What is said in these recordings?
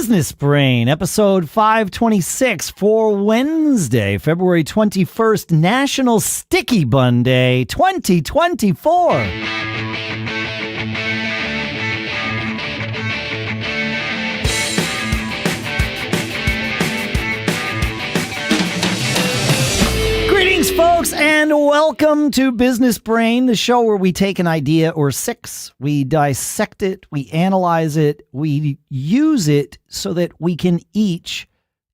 Business Brain, episode 526 for Wednesday, February 21st, National Sticky Bun Day 2024. Greetings, folks, and welcome to Business Brain, the show where we take an idea or six, we dissect it, we analyze it, we use it so that we can each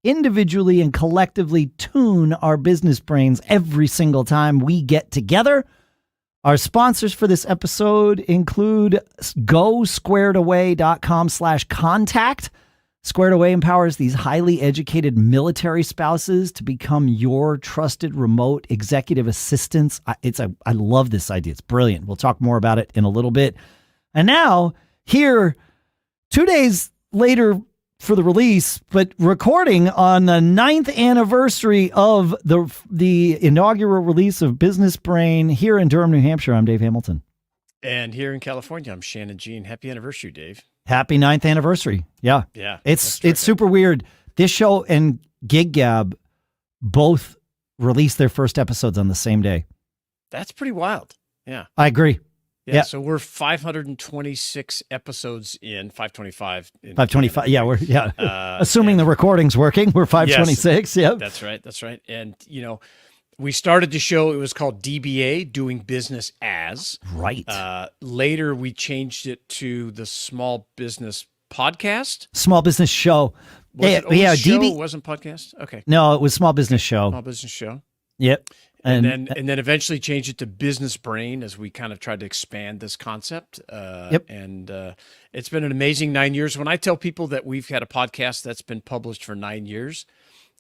individually and collectively tune our business brains every single time we get together. Our sponsors for this episode include GoSquaredAway.com/contact. Squared Away empowers these highly educated military spouses to become your trusted remote executive assistants. I love this idea. It's brilliant. We'll talk more about it in a little bit. And now, here, 2 days later for the release, but recording on the 9th anniversary of the inaugural release of Business Brain here in Durham, New Hampshire, I'm Dave Hamilton. And here in California, I'm Shannon Jean. Happy anniversary, Dave. Happy 9th anniversary. Yeah. Yeah. It's super weird. This show and Gig Gab both released their first episodes on the same day. That's pretty wild. Yeah. I agree. Yeah. So we're 526 episodes in, 525. 525. Yeah. Assuming the recording's working, we're 526. Yes, Yep. That's right. And, we started the show, it was called DBA, Doing Business As. Right. Later, we changed it to the Small Business Podcast. Small Business Show. Show? It wasn't podcast? Okay. No, it was Small Business Show. Small Business Show. Yep. And then eventually changed it to Business Brain as we kind of tried to expand this concept. Yep. And it's been an amazing 9 years. When I tell people that we've had a podcast that's been published for 9 years,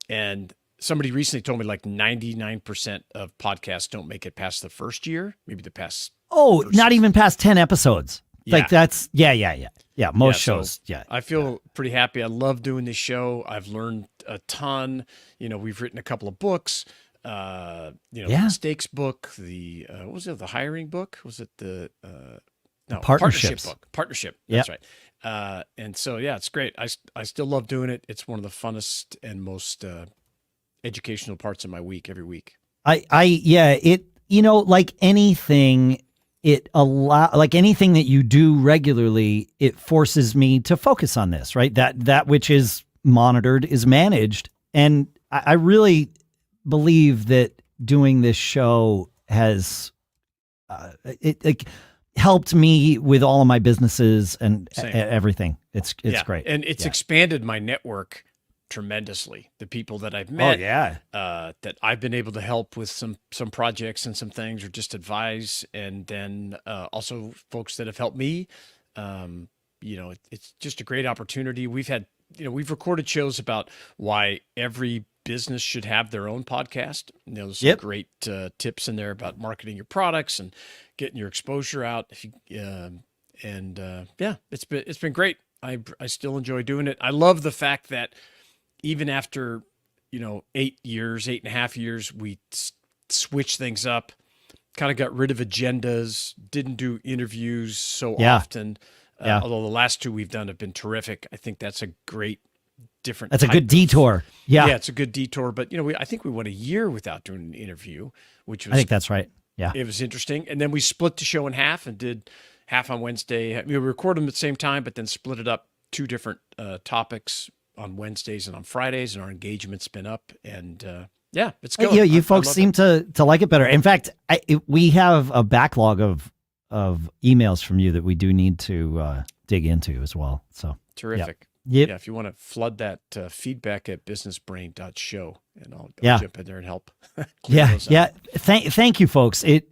and somebody recently told me like 99% of podcasts don't make it past the first year, maybe the past. Oh, not even past 10 episodes. Yeah. Like that's, yeah. Most shows. So I feel pretty happy. I love doing this show. I've learned a ton. We've written a couple of books, the mistakes book, what was it? The hiring book? Was it the partnership book? Partnership. That's right. And so, it's great. I still love doing it. It's one of the funnest and most, educational parts of my week every week. Like anything, like anything that you do regularly, it forces me to focus on this, right? That which is monitored is managed. And I really believe that doing this show has, it helped me with all of my businesses and everything. It's great. And it's expanded my network tremendously. The people that I've met, that I've been able to help with some projects and some things, or just advise, and then also folks that have helped me. It's just a great opportunity. We've we've recorded shows about why every business should have their own podcast. There's some great tips in there about marketing your products and getting your exposure out. It's been great. I still enjoy doing it. I love the fact that even after, 8.5 years, we switched things up, kind of got rid of agendas, didn't do interviews so often. Although the last two we've done have been terrific. I think that's a great different. That's a good detour. Yeah, it's a good detour. But, I think we went a year without doing an interview, which was, I think that's right. Yeah. It was interesting. And then we split the show in half and did half on Wednesday. We recorded them at the same time, but then split it up, two different topics on Wednesdays and on Fridays, and our engagement's been up, and it's going. Yeah, you folks seem to like it better. In fact, we have a backlog of emails from you that we do need to dig into as well. So terrific. Yep. Yeah, if you want to flood that feedback at businessbrain.show, and I'll jump in there and help. Thank you, folks. It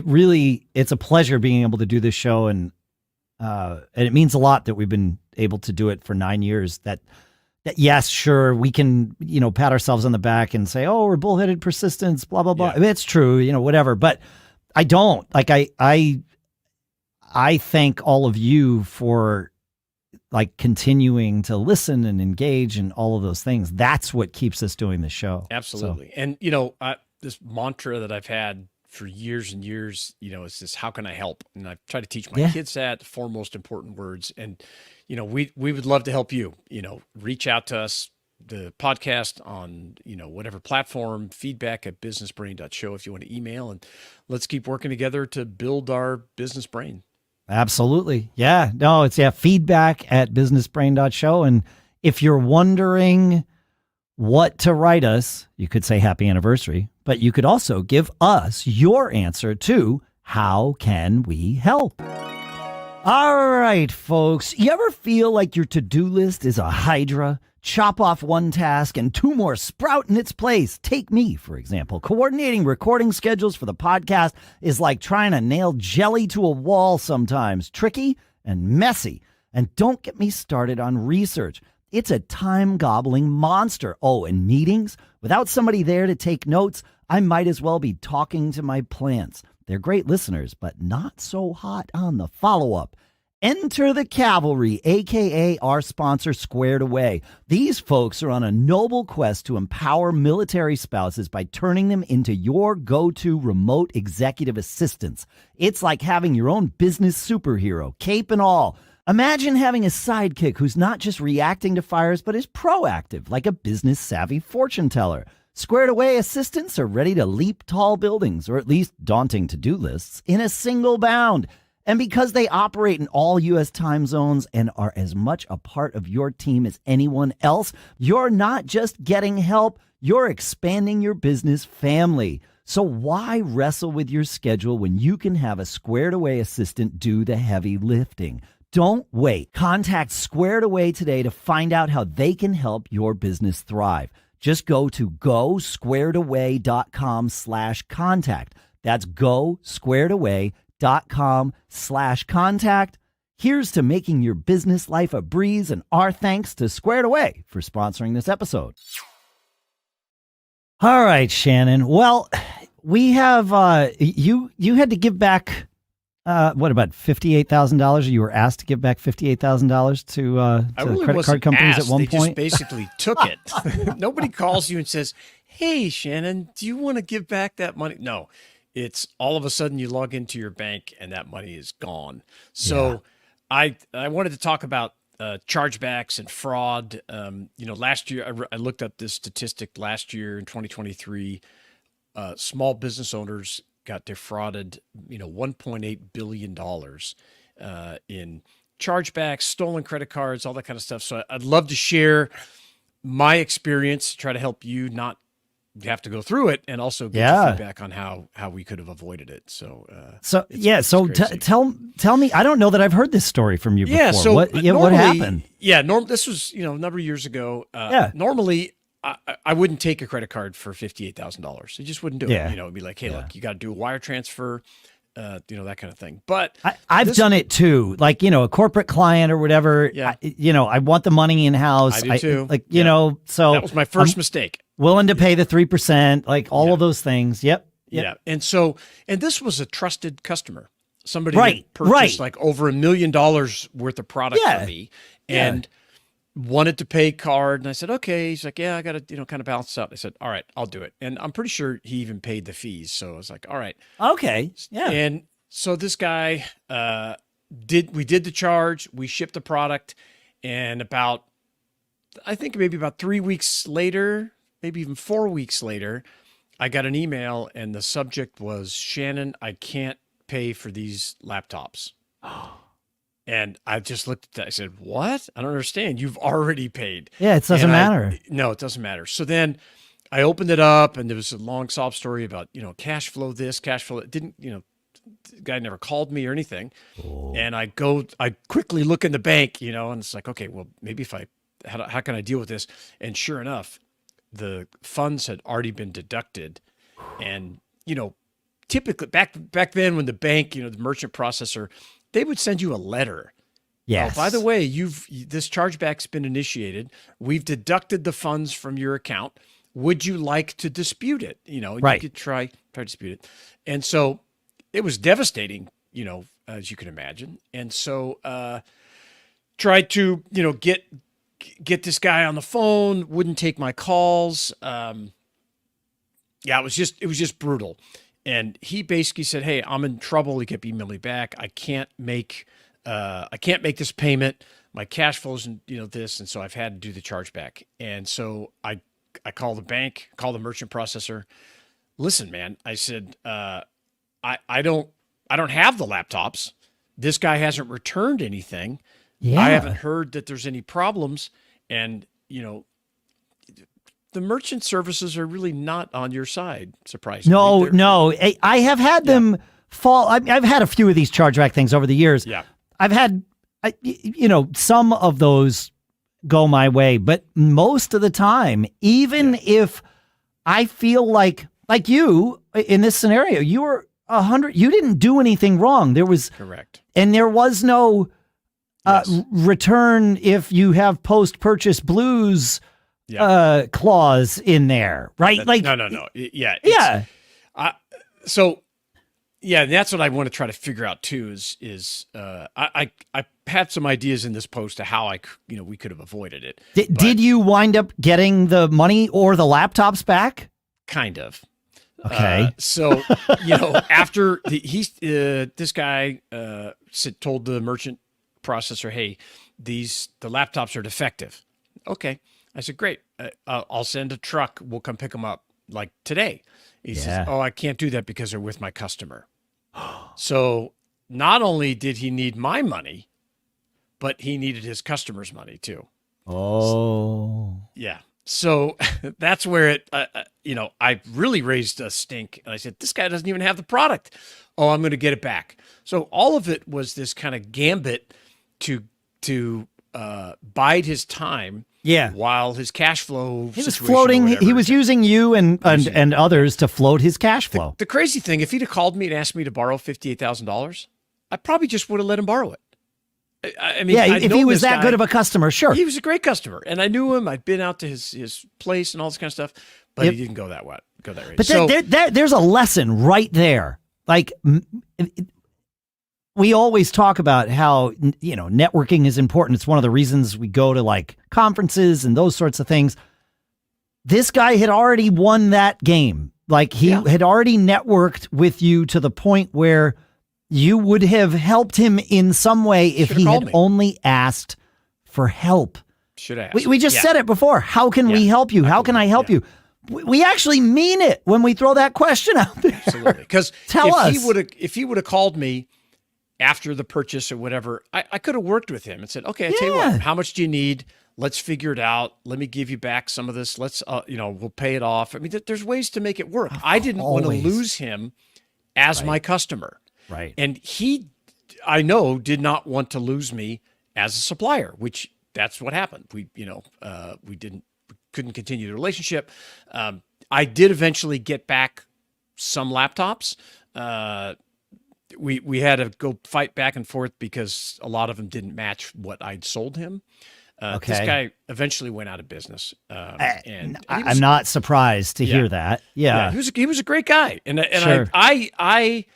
really, it's a pleasure being able to do this show, and it means a lot that we've been able to do it for 9 years. That yes, sure, we can, pat ourselves on the back and say, oh, we're bullheaded persistence, blah, blah, blah. It's true, whatever. But I don't. Like, I thank all of you for, like, continuing to listen and engage and all of those things. That's what keeps us doing the show. Absolutely. So. And, this mantra that I've had for years and years, it's this, how can I help? And I try to teach my kids that, the four most important words. And, we would love to help you, reach out to us, the podcast on, whatever platform, feedback@businessbrain.show if you want to email, and let's keep working together to build our business brain. Absolutely. Yeah. No, it's feedback@businessbrain.show. And if you're wondering what to write us, you could say happy anniversary, but you could also give us your answer to how can we help? All right, folks. You ever feel like your to-do list is a hydra? Chop off one task and two more sprout in its place. Take me, for example. Coordinating recording schedules for the podcast is like trying to nail jelly to a wall sometimes. Tricky and messy. And don't get me started on research. It's a time-gobbling monster. Oh, and meetings? Without somebody there to take notes, I might as well be talking to my plants. They're great listeners, but not so hot on the follow-up. Enter the cavalry, a.k.a. our sponsor, Squared Away. These folks are on a noble quest to empower military spouses by turning them into your go-to remote executive assistants. It's like having your own business superhero, cape and all. Imagine having a sidekick who's not just reacting to fires, but is proactive, like a business-savvy fortune teller. Squared Away assistants are ready to leap tall buildings, or at least daunting to-do lists, in a single bound. And because they operate in all U.S. time zones and are as much a part of your team as anyone else, you're not just getting help, you're expanding your business family. So why wrestle with your schedule when you can have a Squared Away assistant do the heavy lifting? Don't wait. Contact Squared Away today to find out how they can help your business thrive. Just go to gosquaredaway.com/contact. That's gosquaredaway.com/contact. Here's to making your business life a breeze, and our thanks to Squared Away for sponsoring this episode. All right, Shannon. Well, we have you had to give back what, about $58,000? You were asked to give back $58,000 to really credit card companies asked. at one they point. Just basically took it. Nobody calls you and says, "Hey, Shannon, do you want to give back that money?" No, it's all of a sudden you log into your bank and that money is gone. So I wanted to talk about chargebacks and fraud. Last year I looked up this statistic. Last year in 2023, small business owners got defrauded, $1.8 billion in chargebacks, stolen credit cards, all that kind of stuff. So I'd love to share my experience, try to help you not have to go through it, and also get your feedback on how we could have avoided it. So tell me, I don't know that I've heard this story from you before. Yeah, so what happened? Yeah, this was, a number of years ago. Normally, I wouldn't take a credit card for $58,000. I just wouldn't do it. It'd be like, hey, look, you got to do a wire transfer, that kind of thing. But I've done it too. Like, a corporate client or whatever. Yeah. I want the money in house. I do too. So that was my first mistake. Willing to pay the 3%, like all of those things. Yep. Yeah. And this was a trusted customer. Somebody that purchased like over $1 million worth of product from me. And wanted to pay card, and I said, okay. He's like, yeah, I got to, kind of balance out. I said, all right, I'll do it. And I'm pretty sure he even paid the fees. So I was like, all right. Okay. Yeah. And so this guy, we did the charge, we shipped the product, and I think maybe about 3 weeks later, maybe even 4 weeks later, I got an email, and the subject was, Shannon, I can't pay for these laptops. And I just looked at that. I said, what? I don't understand. You've already paid. Yeah, it doesn't matter. No, it doesn't matter. So then I opened it up, and there was a long sob story about, cash flow this, cash flow. It didn't, the guy never called me or anything. Oh. And I quickly look in the bank, and it's like, okay, well, maybe how can I deal with this? And sure enough, the funds had already been deducted. And, typically back then when the bank, the merchant processor, they would send you a letter. Yes. Oh, by the way, this chargeback's been initiated. We've deducted the funds from your account. Would you like to dispute it? You could try to dispute it. And so it was devastating, as you can imagine. And so tried to, get this guy on the phone, wouldn't take my calls. It was just brutal. And he basically said, "Hey, I'm in trouble." He kept emailing me back. I can't make this payment. My cash flows and this, and so I've had to do the chargeback. And so I call the bank, call the merchant processor. Listen, man, I said, I don't have the laptops. This guy hasn't returned anything. Yeah. I haven't heard that there's any problems. And, the merchant services are really not on your side, surprisingly. No. I have had them fall. I've had a few of these chargeback things over the years. Yeah. I've had, some of those go my way, but most of the time, even if I feel like you in this scenario, you were 100, you didn't do anything wrong. There was correct. And there was no return if you have post-purchase blues clause in there, right? No. Yeah. So that's what I want to try to figure out too. Is I had some ideas in this post to how we could have avoided it. Did you wind up getting the money or the laptops back? Kind of. Okay. So after this guy told the merchant processor, "Hey, the laptops are defective." Okay. I said, "Great. I'll send a truck. We'll come pick them up like today." He says, "Oh, I can't do that because they're with my customer." So not only did he need my money, but he needed his customer's money too. Oh. Yeah. So that's where I really raised a stink. And I said, "This guy doesn't even have the product. Oh, I'm going to get it back." So all of it was this kind of gambit to bide his time. Yeah. While his cash flow he was floating, he was using you and others to float his cash flow. The crazy thing, if he'd have called me and asked me to borrow $58,000, I probably just would have let him borrow it. I mean, if he was that good of a customer, sure. He was a great customer, and I knew him. I'd been out to his place and all this kind of stuff, but he didn't go that way. But there's a lesson right there. Like, we always talk about how, networking is important. It's one of the reasons we go to like conferences and those sorts of things. This guy had already won that game. Like he had already networked with you to the point where you would have helped him in some way if he had only asked for help. Should have. We just said it before. How can we help you? How can I help you? We actually mean it when we throw that question out there. Absolutely. Because if he would have called me after the purchase or whatever, I could have worked with him and said, "Okay, I tell you what, how much do you need? Let's figure it out. Let me give you back some of this. Let's, we'll pay it off." I mean, there's ways to make it work. I didn't want to lose him as my customer. Right. And he, I know, did not want to lose me as a supplier, which that's what happened. We couldn't continue the relationship. I did eventually get back some laptops. We had to go fight back and forth because a lot of them didn't match what I'd sold him. This guy eventually went out of business. And I'm not surprised to hear that. Yeah. He was a great guy. And Sure. I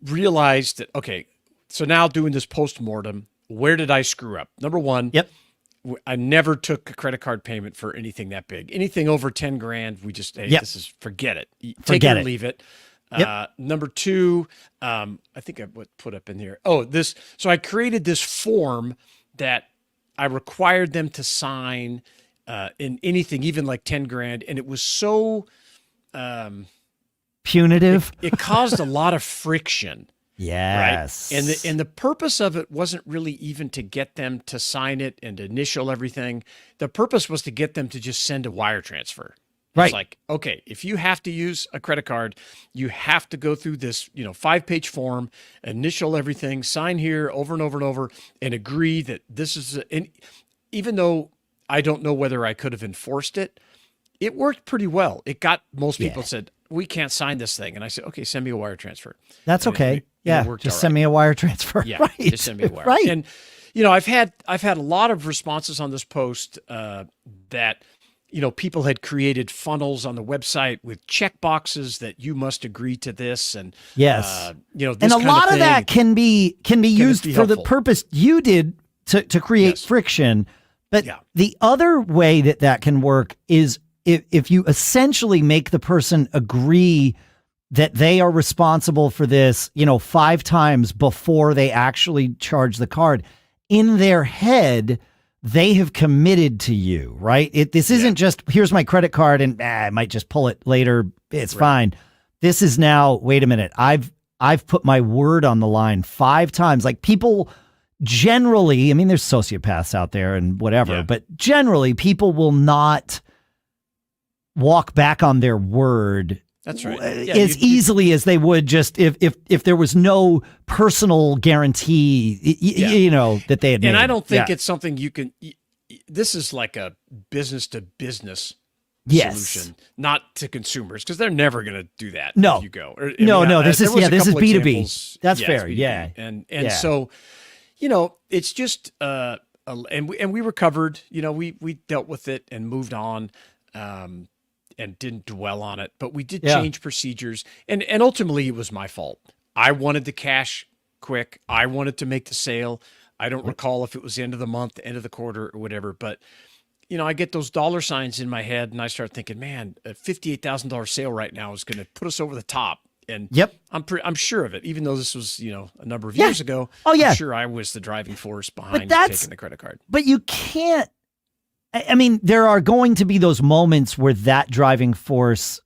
realized that, okay, so now doing this postmortem, where did I screw up? Number one, I never took a credit card payment for anything that big. Anything over 10 grand, we just, forget it. Take it or leave it. Number two, I think I put up in here. So I created this form that I required them to sign in anything, even like 10 grand. And it was so punitive. It caused a lot of friction. Yes. Right? And the purpose of it wasn't really even to get them to sign it and initial everything. The purpose was to get them to just send a wire transfer. Right. It's like, okay, if you have to use a credit card, you have to go through this, 5-page form, initial everything, sign here over and over and over, and agree that this is, and even though I don't know whether I could have enforced it, it worked pretty well. It got, most people said, "We can't sign this thing." And I said, "Okay, send me a wire transfer." That's okay. Just send me a wire transfer. Yeah, just send me a wire. Right. And, I've had a lot of responses on this post that, people had created funnels on the website with check boxes that you must agree to this. And, this and a lot of that can be used for the purpose you did to create friction. But the other way that can work is if you essentially make the person agree that they are responsible for this, 5 times before they actually charge the card. In their head, they have committed to you, right? This isn't just, here's my credit card and I might just pull it later. It's fine. This is now, wait a minute. I've put my word on the line 5 times. Like people generally, I mean, there's sociopaths out there and whatever, but generally people will not walk back on their word. That's right. As easily as they would just if there was no personal guarantee, that they had made. And I don't think it's something you can. This is like a business to business solution, not to consumers, because they're never going to do that. No, if you go. This is B2B. That's fair. B2B. Yeah, and so, it's just and we recovered. We dealt with it and moved on. And didn't dwell on it, but we did change procedures. And ultimately it was my fault. I wanted the cash quick. I wanted to make the sale. I don't recall if it was the end of the month, the end of the quarter or whatever, but I get those dollar signs in my head and I start thinking, man, a $58,000 sale right now is going to put us over the top. And I'm sure of it, even though this was, a number of years ago. Oh yeah. I'm sure I was the driving force behind taking the credit card. But you can't, I mean, there are going to be those moments where that driving force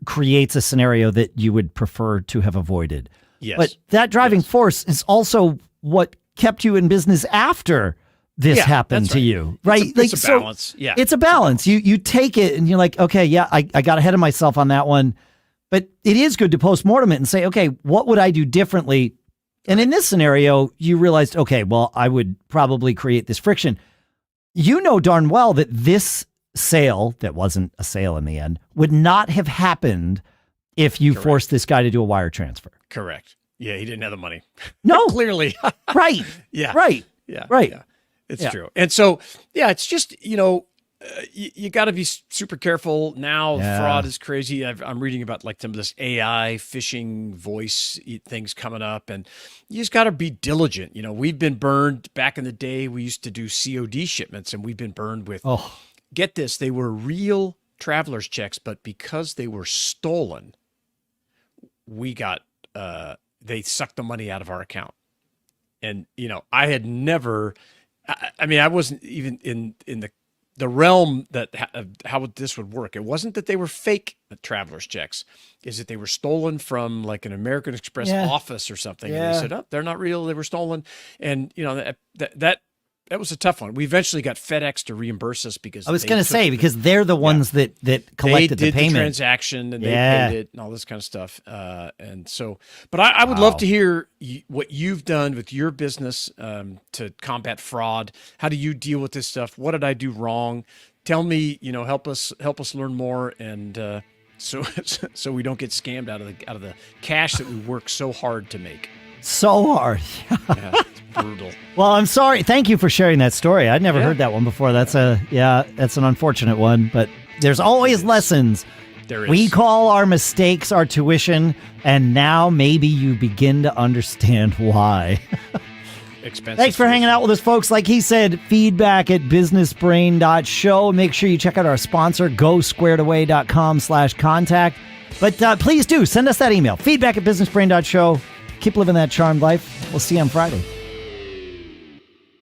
creates a scenario that you would prefer to have avoided. Yes. But that driving force is also what kept you in business after this happened to you, right? It's a balance. Yeah. It's a balance. You take it and you're like, okay, I got ahead of myself on that one. But it is good to postmortem it and say, okay, what would I do differently? And in this scenario, you realized, okay, well, I would probably create this friction. You know darn well that this sale, that wasn't a sale in the end, would not have happened if you forced this guy to do a wire transfer. Correct. Yeah, he didn't have the money. No. Clearly. Right. Yeah. Right. Yeah. Right. Yeah. It's true. And so, it's just, you got to be super careful now. Yeah. Fraud is crazy. I'm reading about like some of this AI phishing voice things coming up, and you just got to be diligent. We've been burned back in the day. We used to do COD shipments, and we've been burned with. Oh, get this! They were real traveler's checks, but because they were stolen, we got they sucked the money out of our account. And I had never. I mean, I wasn't even in the realm that how this would work. It wasn't that they were fake traveler's checks, is that they were stolen from like an American Express office or something. And they said, oh, they're not real. They were stolen. And that was a tough one. We eventually got FedEx to reimburse us because I was going to say, because they're the ones that collected the payment. The transaction and they paid it and all this kind of stuff. And so, but I would love to hear what you've done with your business to combat fraud. How do you deal with this stuff? What did I do wrong? Tell me, help us learn more. And so we don't get scammed out of the cash that we work so hard to make. So hard. It's brutal. Well, I'm sorry. Thank you for sharing that story. I'd never heard that one before. That's an unfortunate one, but there's always lessons. There is. We call our mistakes our tuition, and now maybe you begin to understand why. Expensive. Thanks for hanging out with us, folks. Like he said, feedback@businessbrain.show. Make sure you check out our sponsor, gosquaredaway.com/contact. But please do send us that email, feedback@businessbrain.show. Keep living that charmed life. We'll see you on Friday.